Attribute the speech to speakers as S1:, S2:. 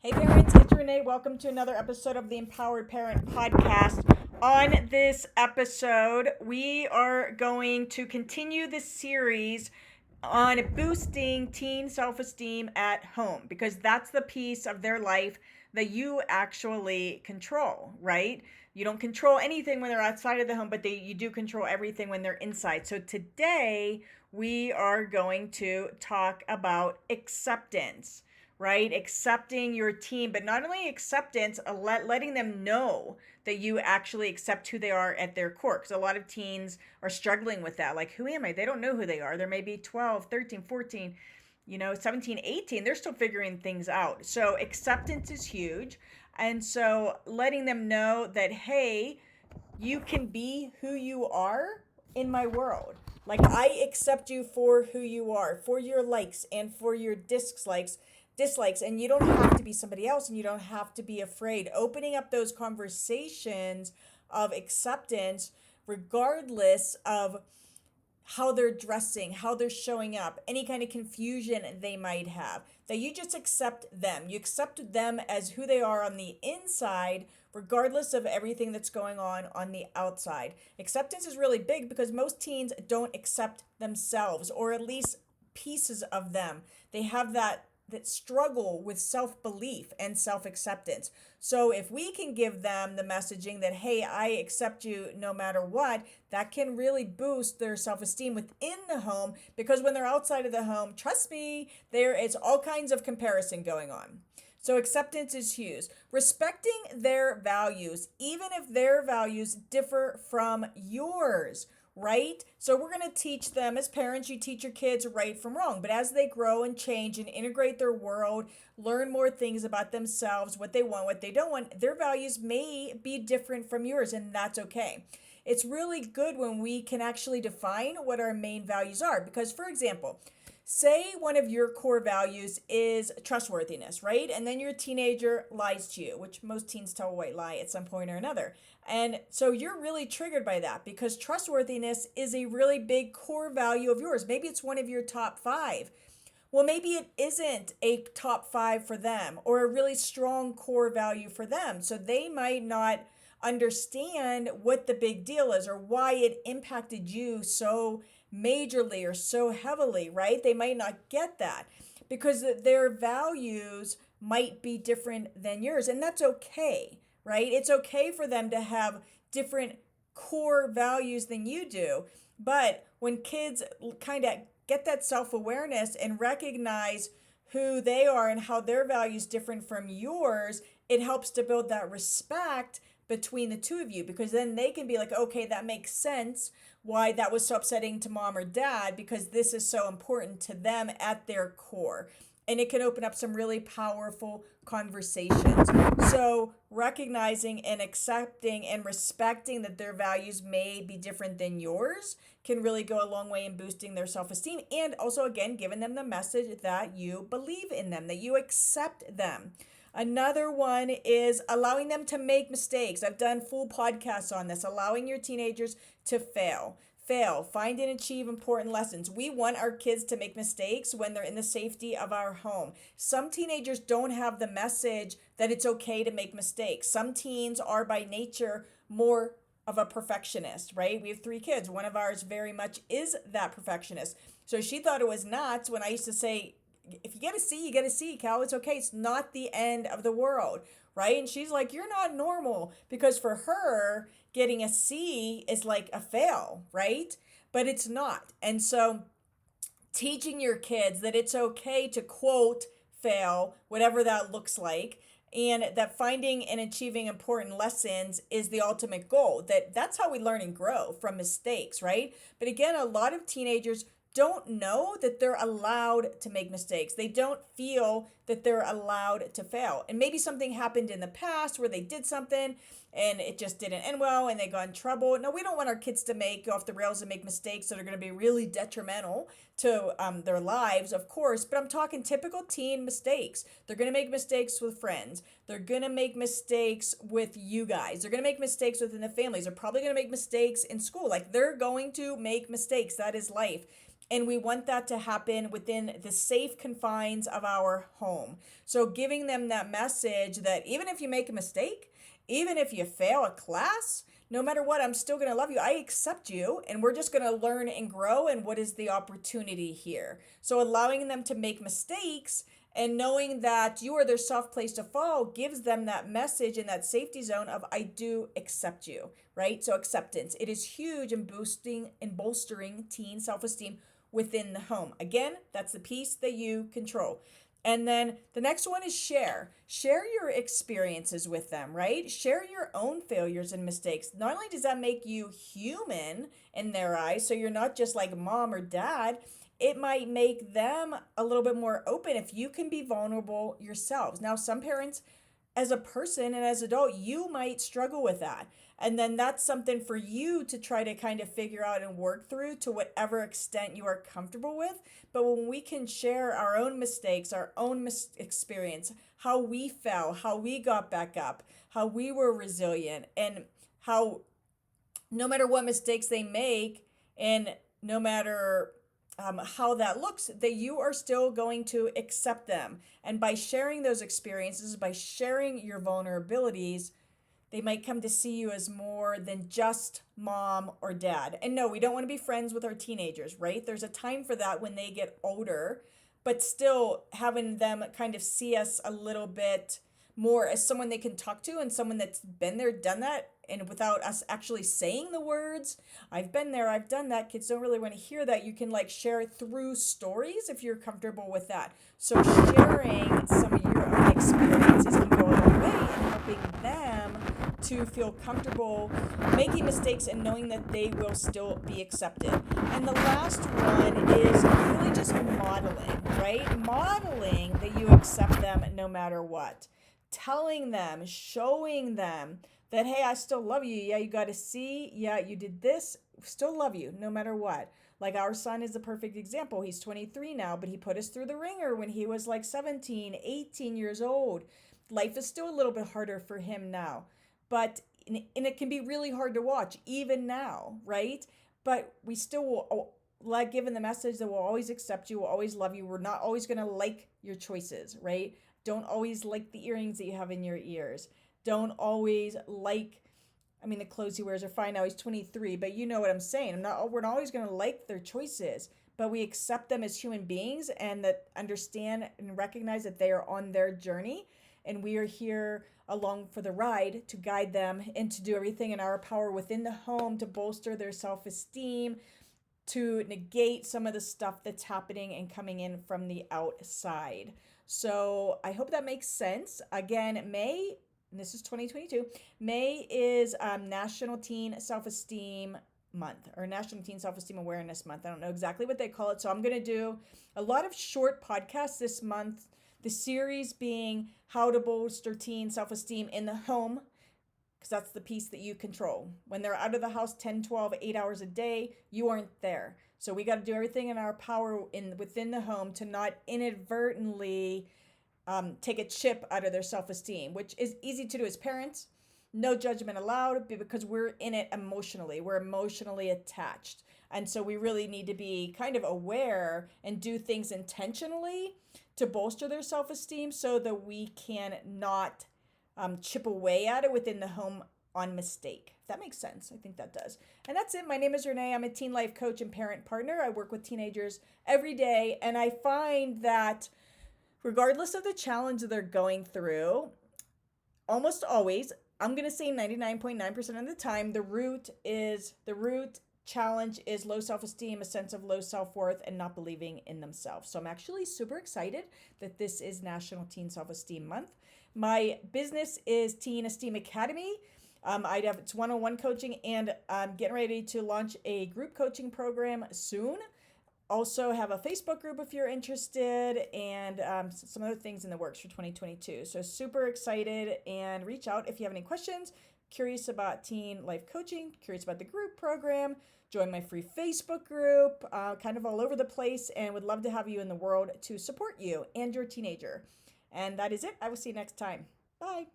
S1: Hey parents, it's Renee. Welcome to another episode of the Empowered Parent Podcast. On this episode, we are going to continue this series on boosting teen self-esteem at home because that's the piece of their life that you actually control, right? You don't control anything when they're outside of the home, but you do control everything when they're inside. So today we are going to talk about acceptance, right? Accepting your team, but not only acceptance, letting them know that you actually accept who they are at their core. Because a lot of teens are struggling with that. Like, who am I? They don't know who they are. They're maybe 12, 13, 14, 17, 18. They're still figuring things out. So acceptance is huge. And so letting them know that, hey, you can be who you are in my world. Like, I accept you for who you are, for your likes and for your dislikes, and you don't have to be somebody else, and you don't have to be afraid. Opening up those conversations of acceptance, regardless of how they're dressing, how they're showing up, any kind of confusion they might have, that you just accept them. You accept them as who they are on the inside, regardless of everything that's going on the outside. Acceptance is really big because most teens don't accept themselves, or at least pieces of them. They have that struggle with self-belief and self-acceptance. So if we can give them the messaging that, hey, I accept you no matter what, that can really boost their self-esteem within the home, because when they're outside of the home, trust me, there is all kinds of comparison going on. So acceptance is huge. Respecting their values, even if their values differ from yours, right? So we're going to teach them, as parents, you teach your kids right from wrong. But as they grow and change and integrate their world, learn more things about themselves, what they want, what they don't want, their values may be different from yours, and that's okay. It's really good when we can actually define what our main values are. Because, for example, say one of your core values is trustworthiness, right? And then your teenager lies to you, which most teens tell a white lie at some point or another. And so you're really triggered by that because trustworthiness is a really big core value of yours. Maybe it's one of your top five. Well, maybe it isn't a top five for them, or a really strong core value for them. So they might not understand what the big deal is or why it impacted you so majorly or so heavily, right? They might not get that because their values might be different than yours. And that's okay, right? It's okay for them to have different core values than you do. But when kids kind of get that self-awareness and recognize who they are and how their values different from yours, it helps to build that respect between the two of you, because then they can be like, okay, that makes sense why that was so upsetting to mom or dad, because this is so important to them at their core. And it can open up some really powerful conversations. So recognizing and accepting and respecting that their values may be different than yours can really go a long way in boosting their self-esteem, and also, again, giving them the message that you believe in them, that you accept them. Another one is allowing them to make mistakes. I've done full podcasts on this, allowing your teenagers to fail, find and achieve important lessons. We want our kids to make mistakes when they're in the safety of our home. Some teenagers don't have the message that it's okay to make mistakes. Some teens are by nature more of a perfectionist, right? We have 3 kids. One of ours very much is that perfectionist. So she thought it was nuts when I used to say, if you get a C, you get a C, Cal. It's okay. It's not the end of the world, right? And she's like, you're not normal, because for her, getting a C is like a fail, right? But it's not. And so teaching your kids that it's okay to, quote, fail, whatever that looks like, and that finding and achieving important lessons is the ultimate goal. That's how we learn and grow, from mistakes, right? But again, a lot of teenagers don't know that they're allowed to make mistakes. They don't feel that they're allowed to fail. And maybe something happened in the past where they did something and it just didn't end well and they got in trouble. No, we don't want our kids to go off the rails and make mistakes that are going to be really detrimental to their lives, of course. But I'm talking typical teen mistakes. They're going to make mistakes with friends. They're going to make mistakes with you guys. They're going to make mistakes within the families. They're probably going to make mistakes in school. Like, they're going to make mistakes. That is life. And we want that to happen within the safe confines of our home. So giving them that message that even if you make a mistake, even if you fail a class, no matter what, I'm still going to love you. I accept you, and we're just going to learn and grow. And what is the opportunity here? So allowing them to make mistakes and knowing that you are their soft place to fall gives them that message in that safety zone of I do accept you, right? So acceptance. It is huge in boosting and bolstering teen self-esteem within the home. Again, that's the piece that you control. And then the next one is share. Share your experiences with them, right? Share your own failures and mistakes. Not only does that make you human in their eyes, so you're not just like mom or dad, it might make them a little bit more open if you can be vulnerable yourselves. Now, some parents, as a person and as an adult, you might struggle with that. And then that's something for you to try to kind of figure out and work through to whatever extent you are comfortable with. But when we can share our own mistakes, our own experience, how we fell, how we got back up, how we were resilient, and how no matter what mistakes they make, and no matter how that looks, that you are still going to accept them. And by sharing those experiences, by sharing your vulnerabilities, they might come to see you as more than just mom or dad. And no, we don't want to be friends with our teenagers, right? There's a time for that when they get older, but still having them kind of see us a little bit more as someone they can talk to and someone that's been there, done that, and without us actually saying the words, I've been there, I've done that. Kids don't really want to hear that. You can like share it through stories if you're comfortable with that. So sharing some of your own experiences can go a long way in helping them to feel comfortable making mistakes and knowing that they will still be accepted. And the last one is really just modeling, right? Modeling that you accept them no matter what. Telling them, showing them that, hey, I still love you. Yeah, you got to see. Yeah, you did this. Still love you no matter what. Like our son is a perfect example. He's 23 now, but he put us through the ringer when he was like 17, 18 years old. Life is still a little bit harder for him now. But, and it can be really hard to watch even now, right? But we still will, like, given the message that we'll always accept you, we'll always love you. We're not always going to like your choices, right? Don't always like the earrings that you have in your ears. Don't always like, I mean, the clothes he wears are fine now. He's 23, but you know what I'm saying. We're not always going to like their choices, but we accept them as human beings and that understand and recognize that they are on their journey. And we are here along for the ride to guide them and to do everything in our power within the home to bolster their self-esteem, to negate some of the stuff that's happening and coming in from the outside. So I hope that makes sense. Again, May, and this is 2022, May is National Teen Self-Esteem Month or National Teen Self-Esteem Awareness Month. I don't know exactly what they call it. So I'm going to do a lot of short podcasts this month. The series being how to bolster teen self-esteem in the home, because that's the piece that you control. When they're out of the house 10, 12, 8 hours a day, you aren't there. So we got to do everything in our power within the home to not inadvertently take a chip out of their self-esteem, which is easy to do as parents. No judgment allowed because we're in it emotionally. We're emotionally attached. And so we really need to be kind of aware and do things intentionally to bolster their self-esteem so that we can not chip away at it within the home on mistake. If that makes sense. I think that does. And that's it. My name is Renee. I'm a teen life coach and parent partner. I work with teenagers every day. And I find that regardless of the challenge they're going through, almost always, I'm going to say 99.9% of the time, the root challenge is low self-esteem, a sense of low self-worth, and not believing in themselves. So I'm actually super excited that this is National Teen Self-Esteem Month. My business is Teen Esteem Academy. It's one-on-one coaching, and I'm getting ready to launch a group coaching program soon. Also have a Facebook group if you're interested, and some other things in the works for 2022. So super excited, and reach out if you have any questions, curious about teen life coaching, curious about the group program, join my free Facebook group, kind of all over the place, and would love to have you in the world to support you and your teenager. And that is it. I will see you next time. Bye.